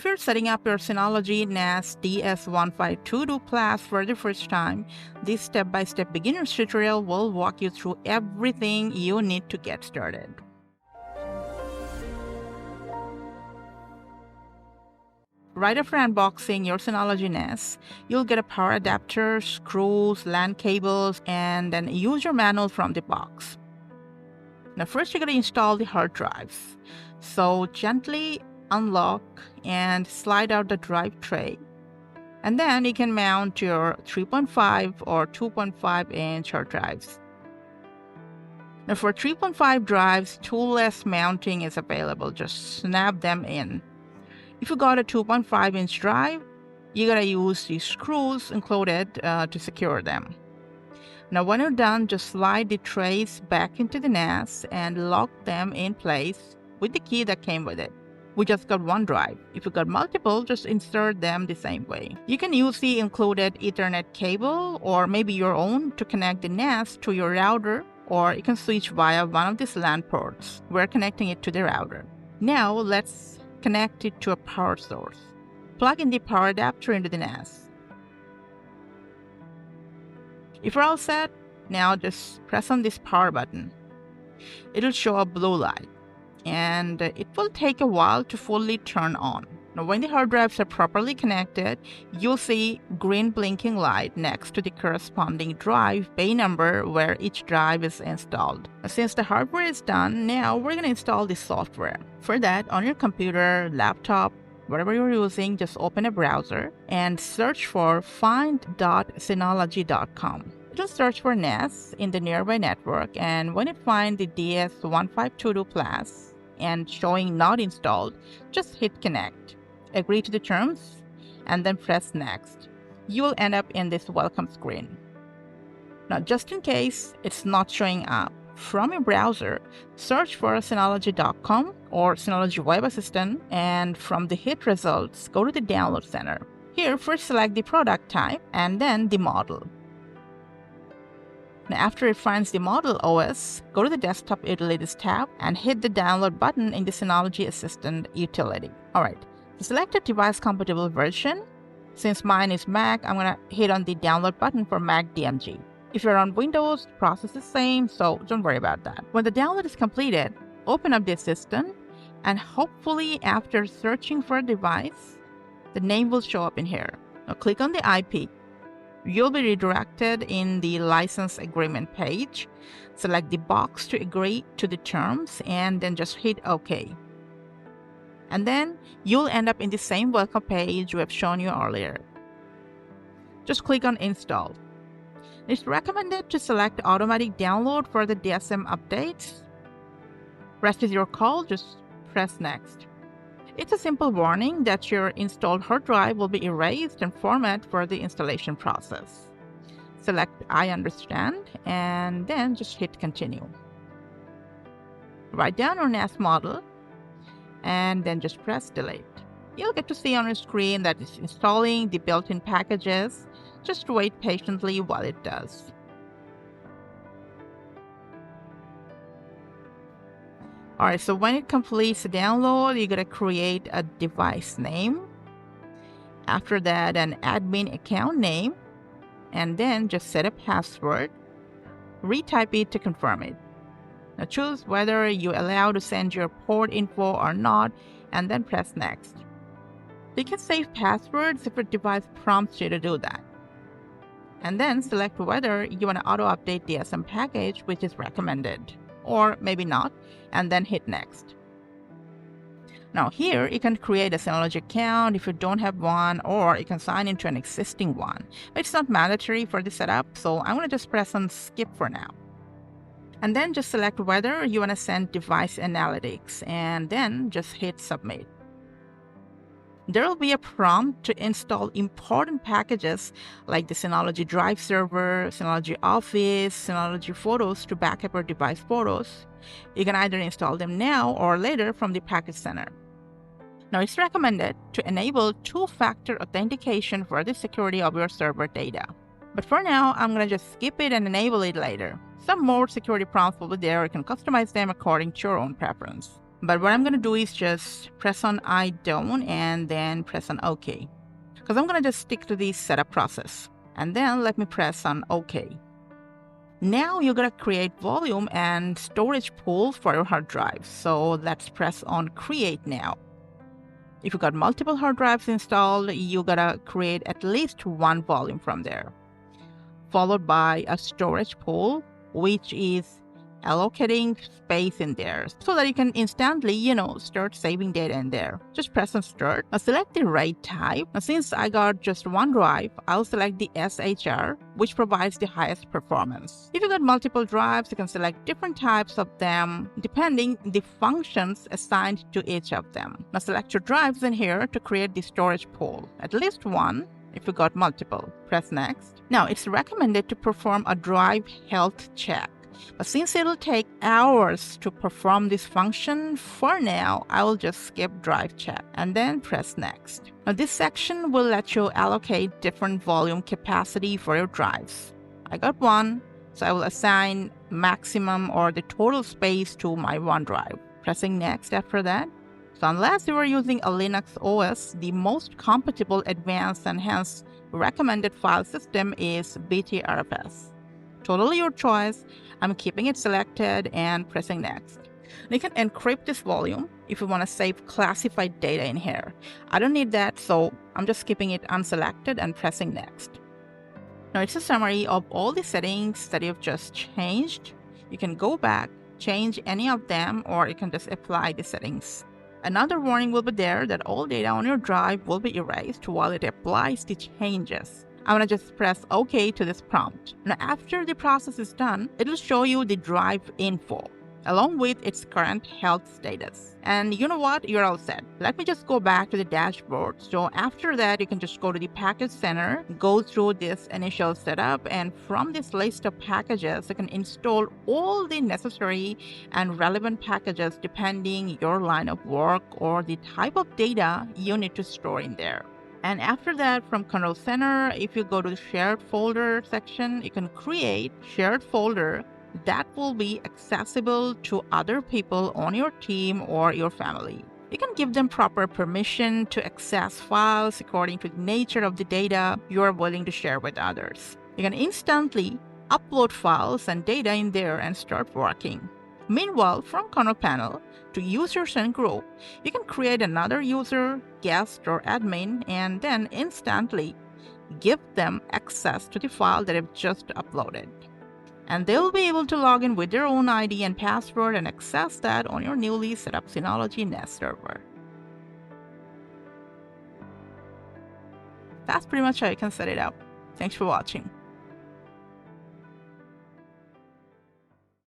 If you're setting up your Synology NAS DS1522 class for the first time, this step-by-step beginner's tutorial will walk you through everything you need to get started. Right after unboxing your Synology NAS, you'll get a power adapter, screws, LAN cables, and an user manual from the box. Now first you're going to install the hard drives. So gently unlock and slide out the drive tray. And then you can mount your 3.5 or 2.5-inch hard drives. Now for 3.5 drives, toolless mounting is available. Just snap them in. If you got a 2.5-inch drive, you gotta use the screws included to secure them. Now when you're done, just slide the trays back into the NAS and lock them in place with the key that came with it. We just got one drive. If you got multiple, just insert them the same way. You can use the included Ethernet cable or maybe your own to connect the NAS to your router, or you can switch via one of these LAN ports. We're connecting it to the router. Now let's connect it to a power source. Plug in the power adapter into the NAS. If you're all set, now just press on this power button. It'll show a blue light, and it will take a while to fully turn on. Now when the hard drives are properly connected, you'll see green blinking light next to the corresponding drive bay number where each drive is installed. Since the hardware is done, now we're going to install the software. For that, on your computer, laptop, whatever you're using, just open a browser and search for find.synology.com. It'll search for NAS in the nearby network, and when it finds the DS1522 class and showing not installed, just hit connect. Agree to the terms, and then press next. You will end up in this welcome screen. Now, just in case it's not showing up, from your browser, search for Synology.com or Synology Web Assistant, and from the hit results, go to the Download Center. Here, first select the product type and then the model. Now, after it finds the model OS, go to the Desktop Utilities tab and hit the download button in the Synology Assistant utility. Alright, select a device-compatible version. Since mine is Mac, I'm going to hit on the download button for Mac DMG. If you're on Windows, the process is the same, so don't worry about that. When the download is completed, open up the Assistant, and hopefully after searching for a device, the name will show up in here. Now click on the IP. You'll be redirected in the license agreement page. Select the box to agree to the terms and then just hit OK. And then you'll end up in the same welcome page we have shown you earlier. Just click on Install. It's recommended to select automatic download for the DSM updates. Rest is your call, just press next. It's a simple warning that your installed hard drive will be erased and formatted for the installation process. Select I understand and then just hit continue. Write down your NAS model and then just press delete. You'll get to see on your screen that it's installing the built-in packages. Just wait patiently while it does. Alright, so when it completes the download, you're going to create a device name. After that, an admin account name. And then just set a password. Retype it to confirm it. Now choose whether you allow to send your port info or not, and then press next. You can save passwords if your device prompts you to do that. And then select whether you want to auto-update the DSM package, which is recommended, or maybe not, and then hit next. Now here, you can create a Synology account if you don't have one, or you can sign into an existing one. But it's not mandatory for the setup, so I'm going to just press on skip for now. And then just select whether you want to send device analytics, and then just hit submit. There will be a prompt to install important packages like the Synology Drive Server, Synology Office, Synology Photos to back up your device photos. You can either install them now or later from the Package Center. Now, it's recommended to enable two-factor authentication for the security of your server data. But for now, I'm going to just skip it and enable it later. Some more security prompts will be there. You can customize them according to your own preference. But what I'm going to do is just press on I don't and then press on OK. Because I'm going to just stick to the setup process. And then let me press on OK. Now you're going to create volume and storage pool for your hard drive. So let's press on Create now. If you got multiple hard drives installed, you gotta create at least one volume from there, followed by a storage pool, which is allocating space in there so that you can instantly, start saving data in there. Just press on Start. Now select the RAID type. Now since I got just one drive, I'll select the SHR, which provides the highest performance. If you got multiple drives, you can select different types of them depending the functions assigned to each of them. Now select your drives in here to create the storage pool. At least one. If you got multiple, press Next. Now it's recommended to perform a drive health check. But since it'll take hours to perform this function, for now, I will just skip drive check and then press Next. Now this section will let you allocate different volume capacity for your drives. I got one, so I will assign maximum or the total space to my one drive. Pressing Next after that. So unless you are using a Linux OS, the most compatible advanced and hence recommended file system is BTRFS. Totally your choice. I'm keeping it selected and pressing Next. You can encrypt this volume if you want to save classified data in here. I don't need that, so I'm just keeping it unselected and pressing Next. Now it's a summary of all the settings that you've just changed. You can go back, change any of them, or you can just apply the settings. Another warning will be there that all data on your drive will be erased while it applies the changes. I'm going to just press OK to this prompt. Now after the process is done, it will show you the drive info along with its current health status. And you know what? You're all set. Let me just go back to the dashboard. So after that, you can just go to the package center, go through this initial setup, and from this list of packages, you can install all the necessary and relevant packages depending your line of work or the type of data you need to store in there. And after that, from Control Center, if you go to the Shared Folder section, you can create shared folder that will be accessible to other people on your team or your family. You can give them proper permission to access files according to the nature of the data you are willing to share with others. You can instantly upload files and data in there and start working. Meanwhile, from Control Panel, to users and group, you can create another user, guest, or admin, and then instantly give them access to the file that you've just uploaded. And they'll be able to log in with their own ID and password and access that on your newly set up Synology NAS server. That's pretty much how you can set it up. Thanks for watching.